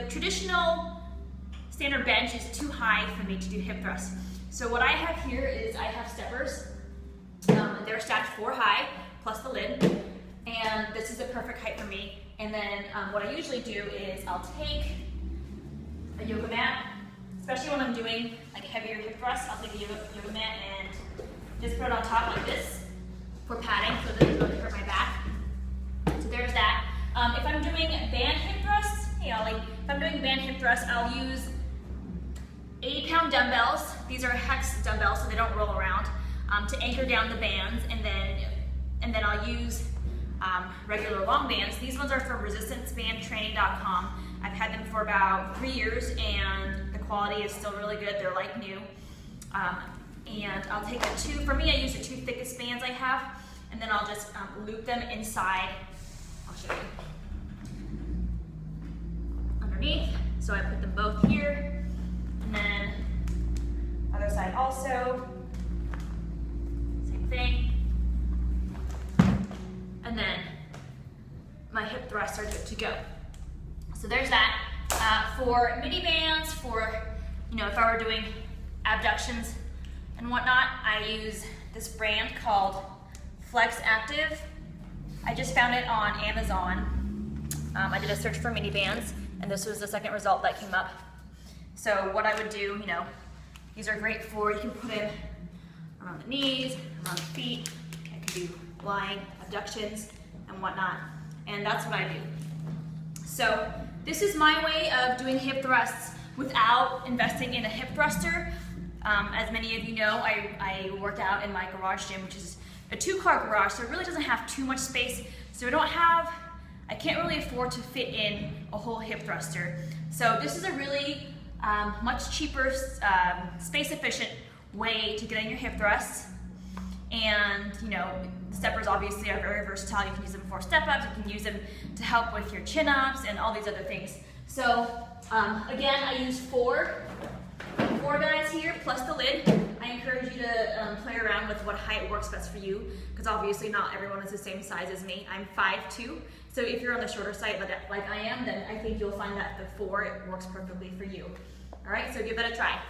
traditional standard bench is too high for me to do hip thrusts. So what I have here is I have steppers. They're stacked 4 high plus the lid, and this is the perfect height for me. And then what I usually do is I'll take a yoga mat, especially when I'm doing like heavier hip thrusts. I'll take a yoga mat and just put it on top like this for padding, so it doesn't really hurt my back. So there's that. If I'm doing band hip thrusts, hey Ollie, if I'm doing band hip thrusts, I'll use 80-pound dumbbells. These are hex dumbbells, so they don't roll around, to anchor down the bands, and then I'll use regular long bands. These ones are from resistancebandtraining.com. I've had them for about 3 years, and the quality is still really good. They're like new. And I'll take for me, I use the 2 thickest bands I have, and then I'll just loop them inside. I'll show you. Underneath. So I put them both here, and then other side also. Same thing. And then my hip thrusts are good to go. So there's that. For mini bands, if I were doing abductions and whatnot, I use this brand called Flex Active. I just found it on Amazon. I did a search for mini bands, and this was the second result that came up. So what I would do, these are great for, you can put in around the knees, around the feet. I can do lying abductions and whatnot, and that's what I do. So this is my way of doing hip thrusts without investing in a hip thruster. As many of you know, I work out in my garage gym, which is a 2-car garage, so it really doesn't have too much space. So I can't really afford to fit in a whole hip thruster. So this is a really much cheaper, space-efficient way to get in your hip thrusts. And the steppers obviously are very versatile. You can use them for step-ups, you can use them to help with your chin-ups and all these other things. So again, I use 4 guys here plus the lid. I encourage you to play around with what height works best for you, because obviously not everyone is the same size as me. I'm 5'2", so if you're on the shorter side like I am, then I think you'll find that the 4 works perfectly for you. All right, so give that a try.